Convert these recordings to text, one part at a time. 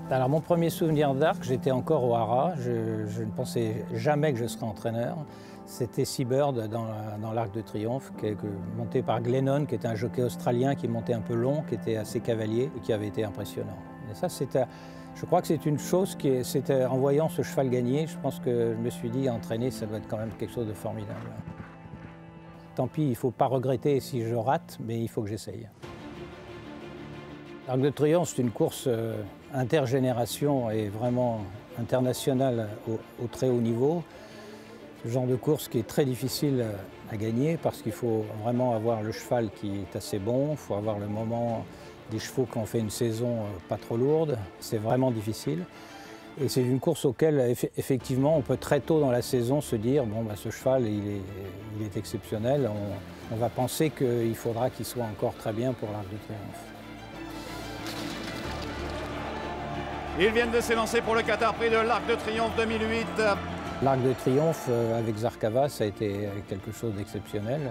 Alors mon premier souvenir d'arc, j'étais encore au Haras, je ne pensais jamais que je serais entraîneur. C'était Seabird dans l'Arc de Triomphe, monté par Glennon, qui était un jockey australien qui montait un peu long, qui était assez cavalier et qui avait été impressionnant. Et ça, je crois que c'est une chose c'était en voyant ce cheval gagner, je pense que je me suis dit, entraîner, ça doit être quand même quelque chose de formidable. Tant pis, il ne faut pas regretter si je rate, mais il faut que j'essaye. L'Arc de Triomphe, c'est une course intergénération et vraiment internationale au très haut niveau. Ce genre de course qui est très difficile à gagner parce qu'il faut vraiment avoir le cheval qui est assez bon, il faut avoir le moment des chevaux qui ont fait une saison pas trop lourde. C'est vraiment difficile. Et c'est une course auquel, effectivement, on peut très tôt dans la saison se dire bon, bah, ce cheval, il est exceptionnel. On va penser qu'il faudra qu'il soit encore très bien pour l'Arc de Triomphe. Ils viennent de s'élancer pour le Qatar Prix de l'Arc de Triomphe 2008. L'Arc de Triomphe avec Zarkava, ça a été quelque chose d'exceptionnel.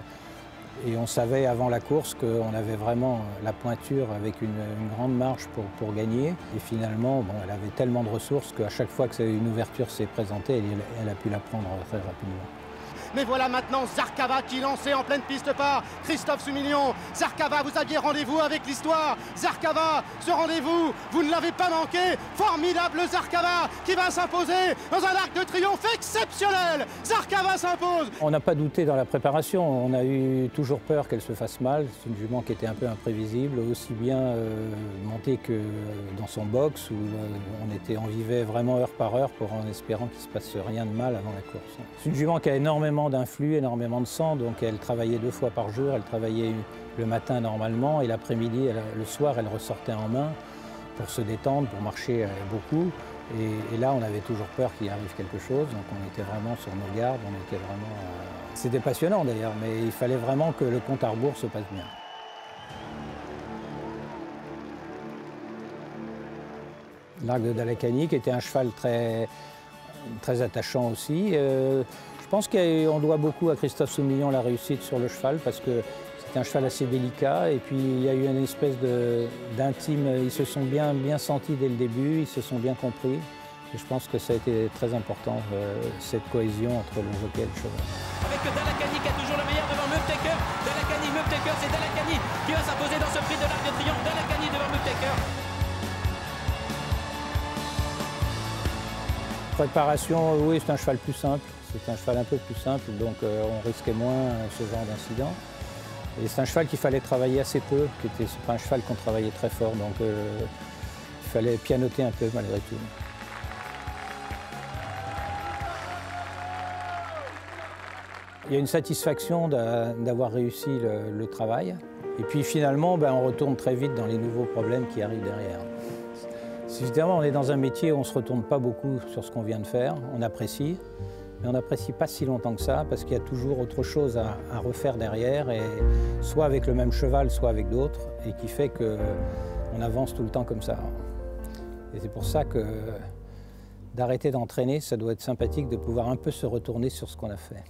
Et on savait avant la course qu'on avait vraiment la pointure avec une grande marge pour gagner. Et finalement, bon, elle avait tellement de ressources qu'à chaque fois qu'une ouverture s'est présentée, elle a pu la prendre très rapidement. Mais voilà maintenant Zarkava qui lancé en pleine piste par Christophe Soumillon. Zarkava, vous aviez rendez-vous avec l'histoire. Zarkava, ce rendez-vous, vous ne l'avez pas manqué. Formidable Zarkava qui va s'imposer dans un Arc de Triomphe exceptionnel. Zarkava s'impose. On n'a pas douté dans la préparation. On a eu toujours peur qu'elle se fasse mal. C'est une jument qui était un peu imprévisible, aussi bien montée que dans son box où on vivait vraiment heure par heure en espérant qu'il ne se passe rien de mal avant la course. C'est une jument qui a énormément d'influx, énormément de sang, donc elle travaillait 2 fois par jour, elle travaillait le matin normalement et l'après-midi, le soir, elle ressortait en main pour se détendre, pour marcher beaucoup. Et là, on avait toujours peur qu'il arrive quelque chose, donc on était vraiment sur nos gardes, C'était passionnant d'ailleurs, mais il fallait vraiment que le compte à rebours se passe bien. L'Arc de Dalakani, qui était un cheval très attachant aussi. Je pense qu'on doit beaucoup à Christophe Soumillon la réussite sur le cheval parce que c'est un cheval assez délicat et puis il y a eu une espèce d'intime, ils se sont bien sentis dès le début, ils se sont bien compris et je pense que ça a été très important, cette cohésion entre le jockey et le cheval. Avec Dalakani qui a toujours le meilleur devant Muptaker. Muptaker, c'est Dalakani qui va s'imposer dans ce prix de l'Arc de Triomphe. Dalakani devant Muptaker. Préparation, oui, c'est un cheval plus simple. C'est un cheval un peu plus simple, donc on risquait moins ce genre d'incident. Et c'est un cheval qu'il fallait travailler assez peu, c'est pas un cheval qu'on travaillait très fort, donc il fallait pianoter un peu malgré tout. Il y a une satisfaction d'avoir réussi le travail. Et puis finalement, on retourne très vite dans les nouveaux problèmes qui arrivent derrière. Évidemment, on est dans un métier où on ne se retourne pas beaucoup sur ce qu'on vient de faire, on apprécie. Mais on n'apprécie pas si longtemps que ça parce qu'il y a toujours autre chose à refaire derrière, et soit avec le même cheval, soit avec d'autres, et qui fait qu'on avance tout le temps comme ça. Et c'est pour ça que d'arrêter d'entraîner, ça doit être sympathique de pouvoir un peu se retourner sur ce qu'on a fait.